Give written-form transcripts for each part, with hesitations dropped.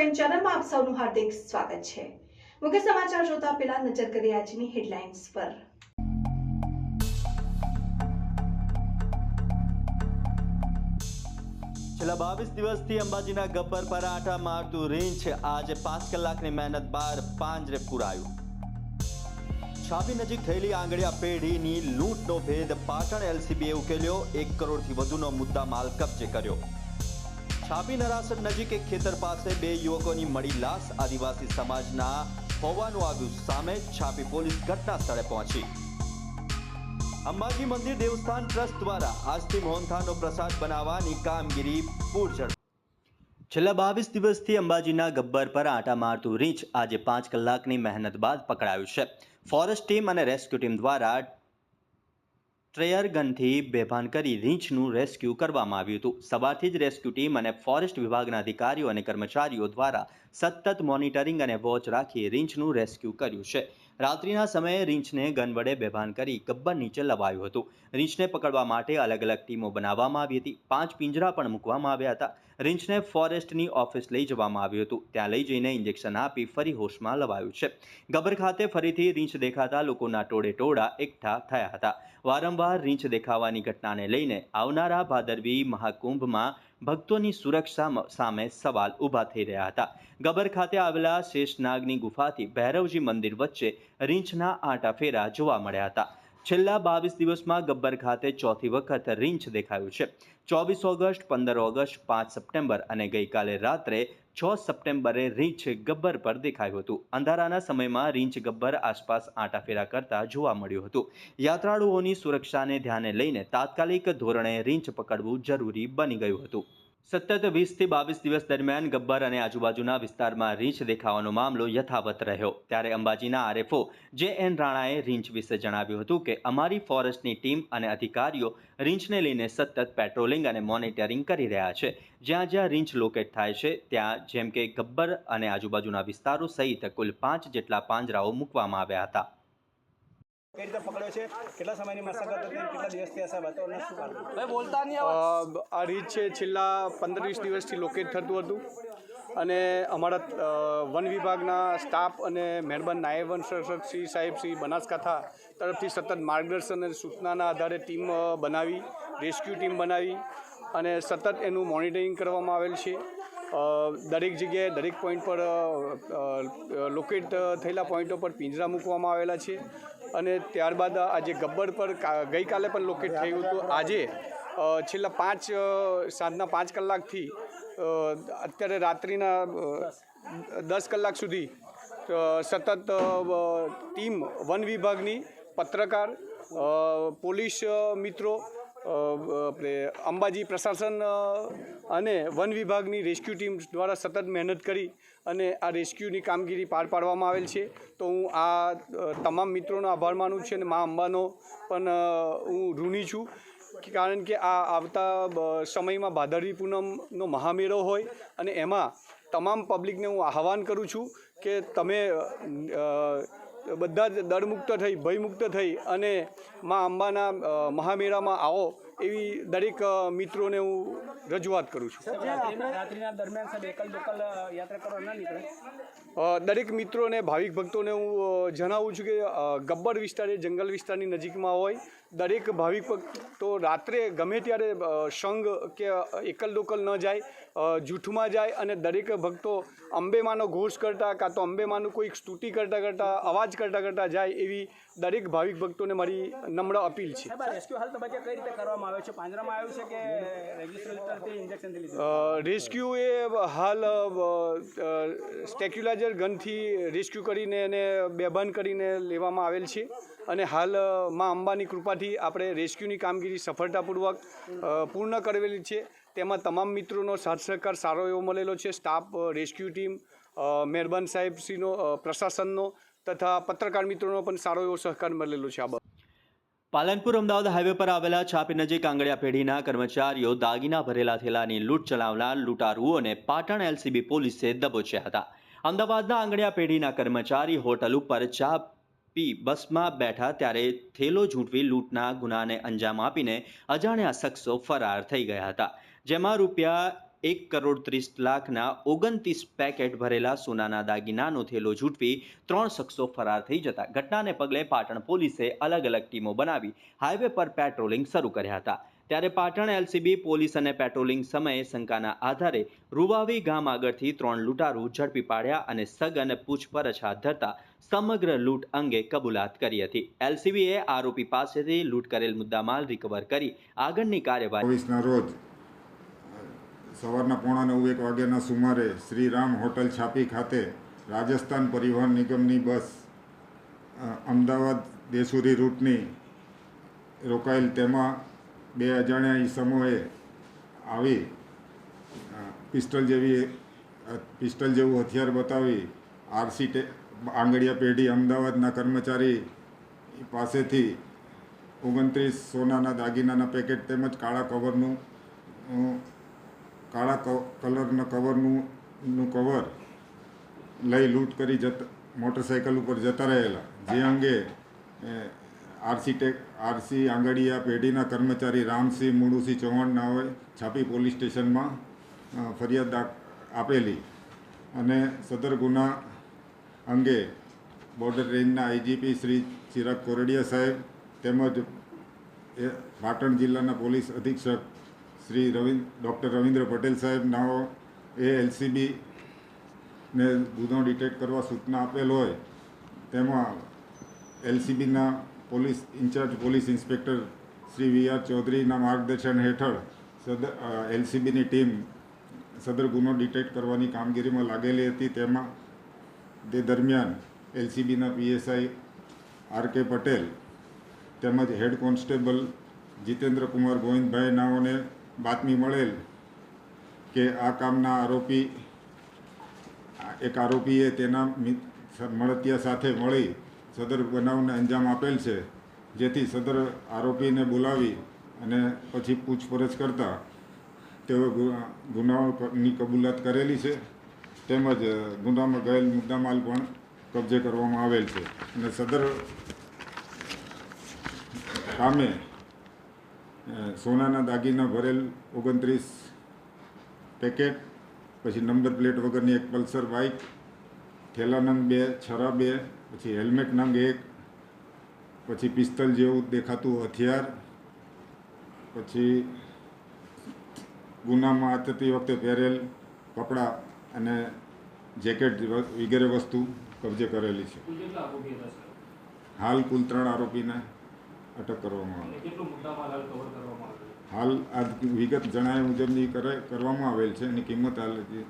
Crime ચેનલમાં આપ સૌનું હાર્દિક સ્વાગત છે। મુખ્ય સમાચાર જોતા પહેલા નજર કરીએ આજની હેડલાઇન્સ પર। છેલ્લા 22 દિવસથી અંબાજીના ગબ્બર પર આંટા મારતું રીંછ આજે 5 કલાકની મહેનત બાદ પાંજરે પુરાયું। છાપી નજીક થયેલી આંગળીયા પેઢીની લૂંટનો ભેદ પાટણ એલસીબીએ ઉકેલ્યો। 1 કરોડથી વધુનો મુદ્દા માલ કબજે કર્યો। છાપી નરાસર નજીક એક ખેતર પાસે 2 યુવકોની મળી લાશ આદિવાસી સમાજના હોવાનું આવ્યું સામે। છાપી પોલીસ ઘટના સ્થળે પહોંચી। અંબાજી મંદિર દેવસ્થાન ટ્રસ્ટ દ્વારા આજથી મોહનથાળનો પ્રસાદ બનાવવાની કામગીરી પૂરઝડપ। છેલ્લા 22 દિવસથી અંબાજીના ગબ્બર પર આંટા મારતું રીંછ આજે 5 કલાકની મહેનત બાદ પકડાયું છે। ફોરેસ્ટ ટીમ અને રેસ્ક્યુ ટીમ દ્વારા ટ્રેયર ગનથી બેભાન કરી રીંછનું રેસ્ક્યુ કરવામાં આવ્યું હતું। સવારથી જ રેસ્ક્યુ ટીમ અને ફોરેસ્ટ વિભાગના અધિકારીઓ અને કર્મચારીઓ દ્વારા સતત મોનિટરિંગ અને વોચ રાખી રીંછનું રેસ્ક્યુ કર્યું છે। રાત્રિના સમયે રીંછને ગન વડે બેભાન કરી ગબ્બર નીચે લવાયું હતું। રીંછને પકડવા માટે અલગ અલગ ટીમો બનાવવામાં આવી હતી। 5 પિંજરા પણ મૂકવામાં આવ્યા હતા। રીંછને ફોરેસ્ટની ઓફિસ લઈ જવામાં આવ્યું હતું। ત્યાં લઈ જઈને ઇન્જેક્શન આપી ફરી હોશમાં લવાયું છે। ગબ્બર ખાતે ફરીથી રીંછ દેખાતા લોકોના ટોળેટોળા એકઠા થયા હતા। વારંવાર રીંછ દેખાવાની ઘટનાને લઈને આવનારા ભાદરવી મહાકુંભમાં ભક્તોની સુરક્ષા સામે સવાલ ઊભા થઈ રહ્યા હતા। ગબ્બર ખાતે આવેલા શેષનાગની ગુફાથી ભૈરવજી મંદિર વચ્ચે રીંછના આંટાફેરા જોવા મળ્યા હતા। છેલ્લા 22 દિવસમાં ગબ્બર ખાતે ચોથી વખત રીંછ દેખાયું છે। 24 ઓગસ્ટ, 15 ઓગસ્ટ, 5 સપ્ટેમ્બર અને ગઈકાલે રાત્રે 6 સપ્ટેમ્બરે રીંછ ગબ્બર પર દેખાયું હતું। અંધારાના સમયમાં રીંછ ગબ્બર આસપાસ આંટાફેરા કરતા જોવા મળ્યું હતું। યાત્રાળુઓની સુરક્ષાને ધ્યાને લઈને તાત્કાલિક ધોરણે રીંછ પકડવું જરૂરી બની ગયું હતું। સતત 20થી 22 દિવસ દરમિયાન ગબ્બર અને આજુબાજુના વિસ્તારમાં રીંછ દેખાવાનો મામલો યથાવત રહ્યો। ત્યારે અંબાજીના આરએફઓ જે.એન. રાણાએ રીંછ વિશે જણાવ્યું હતું કે અમારી ફોરેસ્ટની ટીમ અને અધિકારીઓ રીંછને લઈને સતત પેટ્રોલિંગ અને મોનિટરિંગ કરી રહ્યા છે। જ્યાં જ્યાં રીંછ લોકેટ થાય છે ત્યાં જેમ કે ગબ્બર અને આજુબાજુના વિસ્તારો સહિત કુલ 5 જેટલા પાંજરાઓ મૂકવામાં આવ્યા હતા। કઈ રીતે પકડ્યો છે, કેટલા સમયની મશાગત હતી, કેટલા દિવસથી હશે વાતાવરણ શું કારણ? ભાઈ બોલતા નહીં આ રીંછ છે છેલ્લા 15-20 દિવસથી લોકેટ થતું હતું અને અમારા વન વિભાગના સ્ટાફ અને મહેરબાન નાયબ વન સંરક્ષક શ્રી સાહેબ શ્રી બનાસકાંઠા તરફથી સતત માર્ગદર્શન અને સૂચનાના આધારે ટીમ બનાવી, રેસ્ક્યુ ટીમ બનાવી અને સતત એનું મોનિટરિંગ કરવામાં આવેલ છે। દરેક જગ્યાએ દરેક પોઈન્ટ પર લોકેટ થયેલા પોઈન્ટો પર પિંજરા મૂકવામાં આવેલા છે અને ત્યારબાદ આજે ગબ્બર પર ગઈકાલે પણ લોકેટ થયું હતું। આજે છેલ્લા સાંજના 5 કલાકથી અત્યારે રાત્રિના 10 કલાક સુધી સતત ટીમ વન વિભાગની, પત્રકાર, પોલીસ મિત્રો, આપણે અંબાજી પ્રશાસન અને વન વિભાગની રેસ્ક્યુ ટીમ દ્વારા સતત મહેનત કરી અને આ રેસ્ક્યુની કામગીરી પાર પાડવામાં આવેલ છે। તો હું આ તમામ મિત્રોનો આભાર માનું છું અને મા અંબાનો પણ હું ઋણી છું, કારણ કે આ આવતા સમયમાં ભાદરવી પૂનમનો મહામેળો હોય અને એમાં તમામ પબ્લિકને હું આહ્વાન કરું છું કે તમે બધા જ ડરમુક્ત થઈ, ભયમુક્ત થઈ અને મા અંબાના મહામેળામાં આવો એવી દરેક મિત્રોને હું રજૂઆત કરું છું। રાત્રિના દરમિયાન સાહેબ એકલ દોકલ યાત્રા કરવા ના નીકળે? દરેક મિત્રોને, ભાવિક ભક્તોને હું જણાવું છું કે ગબ્બર વિસ્તાર એ જંગલ વિસ્તારની નજીકમાં હોય। દરેક ભાવિક ભક્તો રાત્રે ગમે ત્યારે સંઘ કે એકલ દોકલ ન જાય, જૂથમાં જાય અને દરેક ભક્તો અંબેમાનો ઘોષ કરતાં કાં તો અંબેમાનું કોઈક સ્તુતિ કરતાં અવાજ કરતાં જાય એવી દરેક ભાવિક ભક્તોને મારી નમ્ર અપીલ છે। રેસ્ક્યુ હાલ તબક્કે કઈ રીતે કરવામાં આવ્યો છે? પાંજરામાં આવ્યું છે કે રેગ્યુલેટરથી ઇન્જેક્શનથી લીધું? રેસ્ક્યુ એ હાલ સ્ટેક્યુલાઇઝર ગનથી રેસ્ક્યુ કરીને એને બેભાન કરીને લેવામાં આવેલ છે અને હાલ મા અંબાની કૃપાથી આપણે રેસ્ક્યુની કામગીરી સફળતાપૂર્વક પૂર્ણ કરેલી છે। તેમાં તમામ મિત્રોનો સાથ સહકાર સારો એવો મળેલો છે। સ્ટાફ, રેસ્ક્યુ ટીમ, મહેરબાન સાહેબશ્રીનો, પ્રશાસનનો તથા પત્રકાર મિત્રોનો પણ સારો એવો સહકાર મળેલો છે। પાલનપુર અમદાવાદ હાઈવે પર આવેલા છાપી નજીક આંગળીયા પેઢીના કર્મચારીઓ દાગીના ભરેલા થેલાની લૂંટ ચલાવનાર લૂંટારુઓને પાટણ એલસીબી પોલીસે દબોચ્યા હતા। અમદાવાદના આંગળીયા પેઢીના કર્મચારી હોટલ ઉપર ચા પી બસમાં બેઠા ત્યારે થેલો ઝૂંટવી લૂંટના ગુનાને અંજામ આપીને અજાણ્યા શખ્સો ફરાર થઈ ગયા હતા। જેમાં રૂપિયા 1,30,00,000ના 29 પેકેટ ભરેલા સોનાના દાગીનાનો થેલો ઝૂંટવી 3 શખ્સો ફરાર થઈ જતા ઘટનાને પગલે પાટણ પોલીસે અલગ અલગ ટીમો બનાવી હાઈવે પર પેટ્રોલિંગ શરૂ કર્યા હતા. ત્યારે પાટણ એલસીબી પોલીસ અને પેટ્રોલિંગ સમયે શંકાના આધારે રૂવાવી ગામ આગળથી 3 લૂંટારૂ ઝડપી પાડ્યા અને સઘન પૂછપરછ હાથ ધરતા સમગ્ર લૂંટ અંગે કબૂલાત કરી હતી. એલસીબીએ આરોપી પાસેથી લૂંટ કરેલ મુદ્દામાલ રિકવર કરી આગળની કાર્યવાહી 24ના રોજ સવારના 8:45 વાગ્યાના સુમારે શ્રીરામ હોટલ છાપી ખાતે રાજસ્થાન પરિવહન નિગમની બસ અમદાવાદ દેસુરી રૂટની રોકાયેલ. તેમાં 2 અજાણ્યા ઈસમોએ આવી પિસ્ટલ જેવું હથિયાર બતાવી આરસી આંગળીયા પેઢી અમદાવાદના કર્મચારી પાસેથી 29 સોનાના દાગીનાના પેકેટ તેમજ કાળા કલરના કવરનું કવર લઈ લૂંટ કરી મોટરસાઇકલ ઉપર જતા રહેલા, જે અંગે આરસી આંગળીયા પેઢીના કર્મચારી રામસિંહ મુડુસિંહ ચૌહાણ નાઓએ છાપી પોલીસ સ્ટેશનમાં ફરિયાદ આપેલી અને સદર ગુના અંગે બોર્ડર રેન્જના આઈજીપી શ્રી ચિરાગ કોરડિયા સાહેબ તેમજ પાટણ જિલ્લાના પોલીસ અધિક્ષક શ્રી ડૉક્ટર રવિન્દ્ર પટેલ સાહેબ નાઓ એલસીબીને ગુનો ડિટેક્ટ કરવા સૂચના આપેલ હોય, તેમાં એલસીબીના incharge police inspector Shri V R. ચૌધરીના માર્ગદર્શન હેઠળ એલસીબીની ટીમ સદર ગુનો ડિટેક્ટ કરવાની કામગીરીમાં લાગેલી હતી. તેમાં તે દરમિયાન એલસીબીના પીએસઆઈ આર.કે. પટેલ તેમજ હેડ કોન્સ્ટેબલ જીતેન્દ્ર કુમાર ગોવિંદભાઈ નાઓને બાતમી મળેલ કે આ કામના એક આરોપીએ તેના મળતિયા સાથે મળી સદર બનાવને અંજામ આપેલ છે, જેથી સદર આરોપીને બોલાવી અને પછી પૂછપરછ કરતા તેઓ ગુનાની કબૂલાત કરેલી છે તેમજ ગુનામાં ગયેલ મુદ્દામાલ પણ કબજે કરવામાં આવેલ છે અને સદર કામે સોનાના દાગીના ભરેલ 29 પેકેટ, પછી નંબર પ્લેટ વગરની એક પલ્સર બાઇક, થેલા નંગ 2, છરા 2, પછી હેલ્મેટ નંગ 1, પછી પિસ્તલ જેવું દેખાતું હથિયાર, પછી ગુનામાં આચરતી વખતે પહેરેલ કપડાં અને જેકેટ વગેરે વસ્તુ કબજે કરેલી છે. હાલ કુલ 3 આરોપીને અટક કરવામાં આવી. હાલ આ વિગત જણાવ્યા મુજબની કરવામાં આવેલ છે. એની કિંમત હાલ નથી.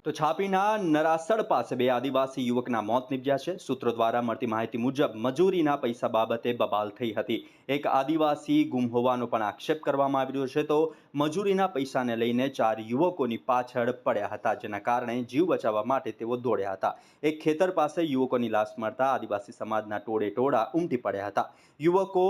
તો છાપીના નરાસડ પાસે 2 આદિવાસી યુવકના મોત નીપજ્યા છે. સૂત્રો દ્વારા મળતી માહિતી મુજબ મજૂરીના પૈસા બાબતે બબાલ થઈ હતી. એક આદિવાસી ગુમ હોવાનો પણ આક્ષેપ કરવામાં આવી રહ્યો છે. તો મજૂરીના પૈસાને લઈને 4 યુવકોની પાછળ પડ્યા હતા, જેના કારણે જીવ બચાવવા માટે તેઓ દોડ્યા હતા. એક ખેતર પાસે યુવકોની લાશ મળતા આદિવાસી સમાજના ટોળા ઉમટી પડ્યા હતા. યુવકો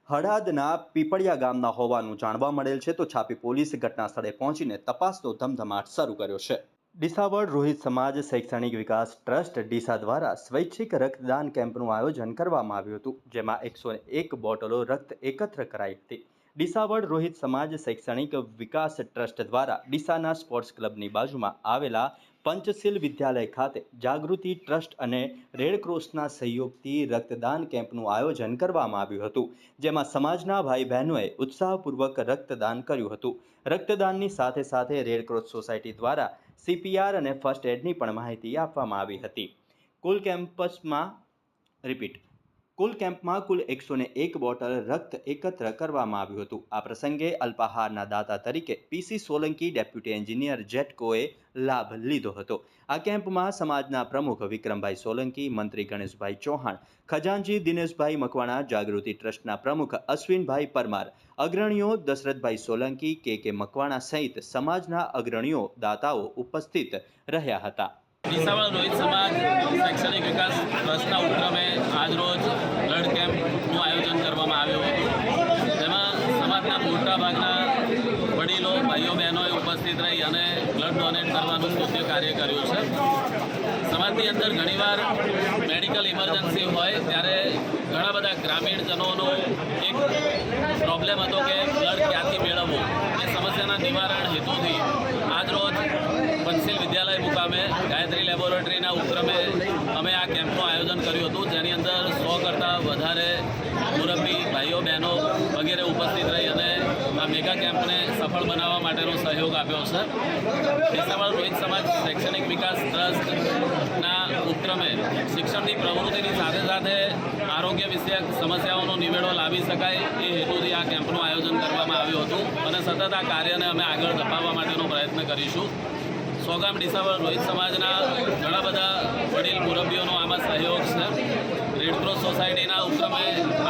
હળાદના પીપળિયા ગામના હોવાનું જાણવા મળેલ છે. તો છાપી પોલીસ ઘટના સ્થળે પહોંચીને તપાસનો ધમધમાટ શરૂ કર્યો છે. ડીસાવડ રોહિત સમાજ શૈક્ષણિક વિકાસ ટ્રસ્ટ ડીસા દ્વારા સ્વૈચ્છિક રક્તદાન કેમ્પનું આયોજન કરવામાં આવ્યું હતું, જેમાં 101 બોટલો રક્ત એકત્ર કરાઈ હતી. ડીસાવડ રોહિત સમાજ શૈક્ષણિક વિકાસ ટ્રસ્ટ દ્વારા ડીસાના સ્પોર્ટ્સ ક્લબની બાજુમાં આવેલા પંચશીલ વિદ્યાલય ખાતે જાગૃતિ ટ્રસ્ટ અને રેડક્રોસના સહયોગથી રક્તદાન કેમ્પનું આયોજન કરવામાં આવ્યું હતું, જેમાં સમાજના ભાઈ બહેનોએ ઉત્સાહપૂર્વક રક્તદાન કર્યું હતું. રક્તદાનની સાથે સાથે રેડક્રોસ સોસાયટી દ્વારા CPR અને ફર્સ્ટ એડની પણ માહિતી આપવામાં આવી હતી. કુલ કેમ્પમાં કુલ 101 બોટલ રક્ત એકત્ર કરવામાં આવ્યું હતું. આ પ્રસંગે અલ્પાહારના દાતા તરીકે PC સોલંકી ડેપ્યુટી એન્જિનિયર જેટકોએ લાભ લીધો હતો. આ કેમ્પમાં સમાજના પ્રમુખ વિક્રમભાઈ સોલંકી, મંત્રી ગણેશભાઈ ચૌહાણ, ખજાનજી દિનેશભાઈ મકવાણા, જાગૃતિ ટ્રસ્ટના પ્રમુખ અશ્વિનભાઈ પરમાર, અગ્રણીઓ દશરથભાઈ સોલંકી, કે મકવાણા સહિત સમાજના અગ્રણીઓ દાતાઓ ઉપસ્થિત રહ્યા હતા. ડીસાવડ રોહિત સમાજ શૈક્ષણિક વિકાસ ટ્રસ્ટના ઉપક્રમે આજરોજ બ્લડ કેમ્પનું આયોજન કરવામાં આવ્યું હતું, જેમાં સમાજના મોટાભાગના વડીલો, ભાઈઓ બહેનોએ ઉપસ્થિત રહી અને બ્લડ ડોનેટ કરવાનું સ્તુત્ય કાર્ય કર્યું છે. સમાજની અંદર ઘણીવાર મેડિકલ ઇમરજન્સી હોય ત્યારે ઘણા બધા ગ્રામીણજનોનો એક પ્રોબ્લેમ હતો કે બ્લડ ક્યાંથી મેળવવું. એ સમસ્યાના નિવારણ હેતુથી ઉપક્રમે અમે આ કેમ્પનું આયોજન કર્યું હતું, જેની અંદર 100 કરતાં વધારે મુરબ્બી ભાઈઓ બહેનો વગેરે ઉપસ્થિત રહી અને આ મેગા કેમ્પને સફળ બનાવવા માટેનો સહયોગ આપ્યો છે. ડિસાવળ રોહિત સમાજ શૈક્ષણિક વિકાસ ટ્રસ્ટના ઉપક્રમે શિક્ષણની પ્રવૃત્તિની સાથે સાથે આરોગ્ય વિષયક સમસ્યાઓનો નિવેડો લાવી શકાય એ હેતુથી આ કેમ્પનું આયોજન કરવામાં આવ્યું હતું અને સતત આ કાર્યને અમે આગળ ધપાવવા માટેનો પ્રયત્ન કરીશું. 100 ગામ ડિસાવળ રોહિત સમાજના ઘણા બધા વડીલ મુરબ્બીઓનો આમાં સહયોગ છે. રેડક્રોસ સોસાયટીના ઉપક્રમે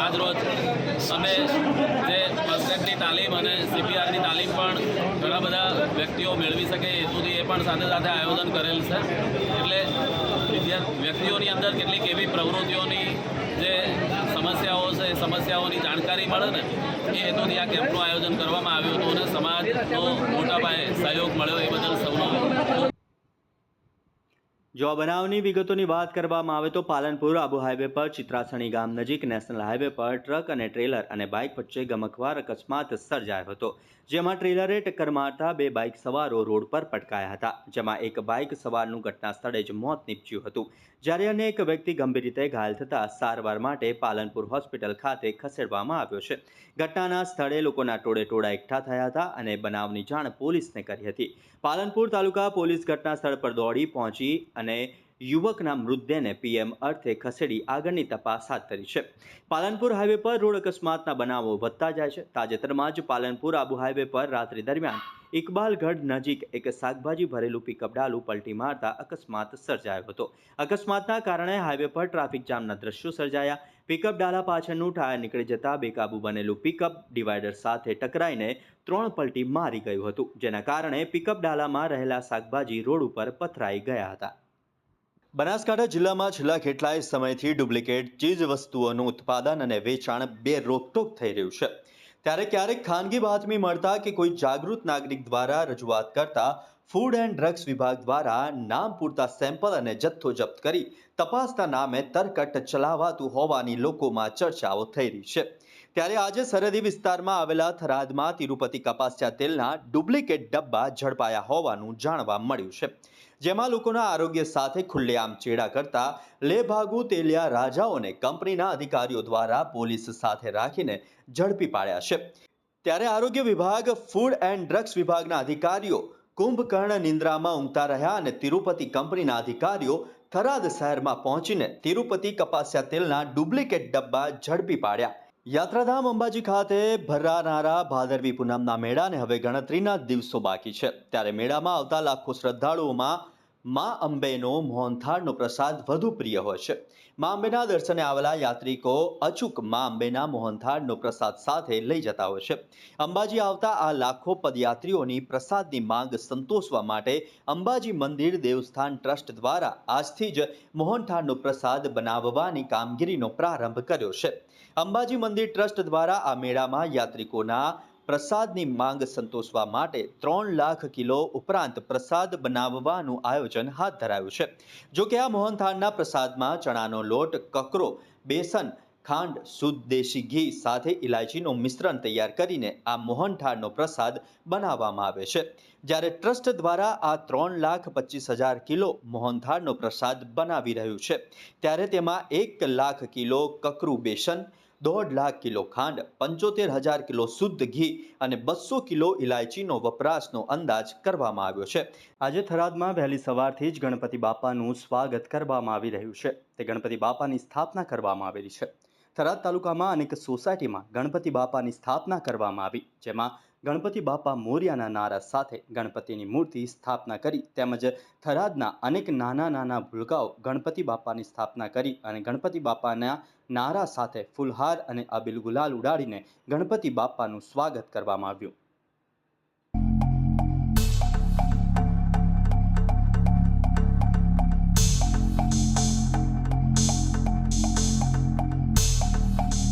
આજ રોજ અમે જે ફર્સ્ટ એડની તાલીમ અને CPRની તાલીમ પણ ઘણા બધા વ્યક્તિઓ મેળવી શકે એ હેતુથી એ પણ સાથે સાથે આયોજન કરેલ છે. એટલે વ્યક્તિઓની અંદર કેટલીક એવી પ્રવૃત્તિઓની જે સમસ્યાઓ છે એ સમસ્યાઓની જાણકારી મળે ને એ હેતુથી આ કેમ્પનું આયોજન કરવામાં આવ્યું હતું અને સમાજનો મોટા પાયે સહયોગ મળ્યો એ બદલ સૌનો જો આ બનાવની વિગતોની વાત કરવામાં આવે તો પાલનપુર આબુ હાઈવે પર ચિત્રાસણી ગામ નજીક નેશનલ હાઈવે પર ટ્રક અને ટ્રેલર અને બાઇક વચ્ચે ગમખ્વાર અકસ્માત સર્જાયો હતો, જેમાં ટ્રેલરે ટક્કર મારતા 2 બાઇક સવારો રોડ પર પટકાયા હતા, જેમાં એક બાઇક સવારનું ઘટના સ્થળે જ મોત નીપજ્યું હતું, જ્યારે અન્ય એક વ્યક્તિ ગંભીર રીતે ઘાયલ થતાં સારવાર માટે પાલનપુર હોસ્પિટલ ખાતે ખસેડવામાં આવ્યો છે. ઘટનાના સ્થળે લોકોના ટોળે એકઠા થયા હતા અને બનાવની જાણ પોલીસને કરી હતી. પાલનપુર તાલુકા પોલીસ ઘટના સ્થળ પર દોડી પહોંચી અને યુવકના મૃતદેહને PM અર્થે ખસેડી આગળની તપાસ હાથ ધરી છે. પાલનપુર હાઈવે પર રોડ અકસ્માતના બનાવો વધતા જાય છે. તાજેતરમાં જ પાલનપુર આબુ હાઈવે પર રાત્રિ દરમિયાન ઇકબાલગઢ નજીક એક શાકભાજી ભરેલું પિકઅપ ડાલું પલટી મારતા અકસ્માત સર્જાયો હતો. અકસ્માતના કારણે હાઈવે પર ટ્રાફિક જામના દ્રશ્યો સર્જાયા. પિકઅપ ડાલા પાછળનું ટાયર નીકળી જતા બેકાબુ બનેલું પિકઅપ ડિવાઈડર સાથે ટકરાઈને 3 પલટી મારી ગયું હતું, જેના કારણે પિકઅપ ડાલામાં રહેલા શાકભાજી રોડ ઉપર પથરાઈ ગયા હતા. બનાસકાંઠા જિલ્લામાં છેલ્લા કેટલાય સમયથી ડુપ્લિકેટ ચીજ વસ્તુઓનું ઉત્પાદન અને વેચાણ બે રોકટોક થઈ રહ્યું છે. ત્યારે ક્યારેક ખાનગી બાતમી મળતા કે કોઈ જાગૃત નાગરિક દ્વારા રજૂઆત કરતા ફૂડ એન્ડ ડ્રગ્સ વિભાગ દ્વારા નામ પૂરતા સેમ્પલ અને જથ્થો જપ્ત કરી તપાસના નામે તરકટ ચલાવાતું હોવાની લોકોમાં ચર્ચાઓ થઈ રહી છે. ત્યારે આજે સરહદી વિસ્તારમાં આવેલા થરાદમાં તિરુપતિ કપાસિયા તેલના ડુપ્લિકેટ ડબ્બા ઝડપાયા હોવાનું જાણવા મળ્યું છે, જેમાં લોકોના આરોગ્ય સાથે ખુલ્લેઆમ ચેડા કરતા લેભાગુ તેલિયા રાજાઓને કંપનીના અધિકારીઓ દ્વારા પોલીસ સાથે રાખીને ઝડપી પાડ્યા છે. ત્યારે આરોગ્ય વિભાગ, ફૂડ એન્ડ ડ્રગ્સ વિભાગના અધિકારીઓ કુંભકર્ણ નિંદ્રામાં ઊંઘતા રહ્યા અને તિરુપતિ કંપનીના અધિકારીઓ થરાદ શહેરમાં પહોંચીને તિરુપતિ કપાસિયા તેલના ડુપ્લિકેટ ડબ્બા ઝડપી પાડ્યા. યાત્રાધામ અંબાજી ખાતે ભરાનારા ભાદરવી પૂનમના મેળાને હવે ગણતરીના દિવસો બાકી છે. ત્યારે મેળામાં આવતા લાખો શ્રદ્ધાળુઓમાં મા અંબેનો મોહનથાળનો પ્રસાદ વધુ પ્રિય હોય છે. મા અંબેના દર્શને આવેલા યાત્રિકો અચૂક મા અંબેના મોહનથાળનો પ્રસાદ સાથે લઈ જતા હોય છે. અંબાજી આવતા આ લાખો પદયાત્રીઓની પ્રસાદની માંગ સંતોષવા માટે અંબાજી મંદિર દેવસ્થાન ટ્રસ્ટ દ્વારા આજથી જ મોહનથાળનો પ્રસાદ બનાવવાની કામગીરીનો પ્રારંભ કર્યો છે. અંબાજી મંદિર ટ્રસ્ટ દ્વારા આ મેળામાં યાત્રિકોના પ્રસાદની માંગ સંતોષવા માટે 3 લાખ કિલો ઉપરાંત પ્રસાદ બનાવવાનું આયોજન હાથ ધરાયું છે. જો કે આ મોહનથાળના પ્રસાદમાં ચણાનો લોટ, કકરો, બેસન, ખાંડ, શુદ્ધ દેશી ઘી સાથે ઇલાયચીનું મિશ્રણ તૈયાર કરીને આ મોહનથાળનો પ્રસાદ બનાવવામાં આવે છે. જ્યારે ટ્રસ્ટ દ્વારા આ 3,25,000 કિલો મોહનથાળનો પ્રસાદ બનાવી રહ્યું છે, ત્યારે તેમાં 1 લાખ કિલો કકરું બેસન, 1.5 લાખ કિલો ખાંડ, 75,000 કિલો શુદ્ધ ઘી અને 200 કિલો ઇલાયચીનો વપરાશનો અંદાજ કરવામાં આવ્યો છે. આજે થરાદમાં વહેલી સવારથી જ ગણપતિ બાપાનું સ્વાગત કરવામાં આવી રહ્યું છે. તે ગણપતિ બાપાની સ્થાપના કરવામાં આવેલી છે. થરાદ તાલુકામાં અનેક સોસાયટીમાં ગણપતિ બાપાની સ્થાપના કરવામાં આવી, જેમાં ગણપતિ બાપા મોર્યાના નારા સાથે ગણપતિની મૂર્તિ સ્થાપના કરી તેમજ થરાદના અનેક નાના ભૂલકાઓ ગણપતિ બાપાની સ્થાપના કરી અને ગણપતિ બાપાના નારા સાથે ફૂલહાર અને અબીલ ગુલાલ ઉડાડીને ગણપતિ બાપાનું સ્વાગત કરવામાં આવ્યું.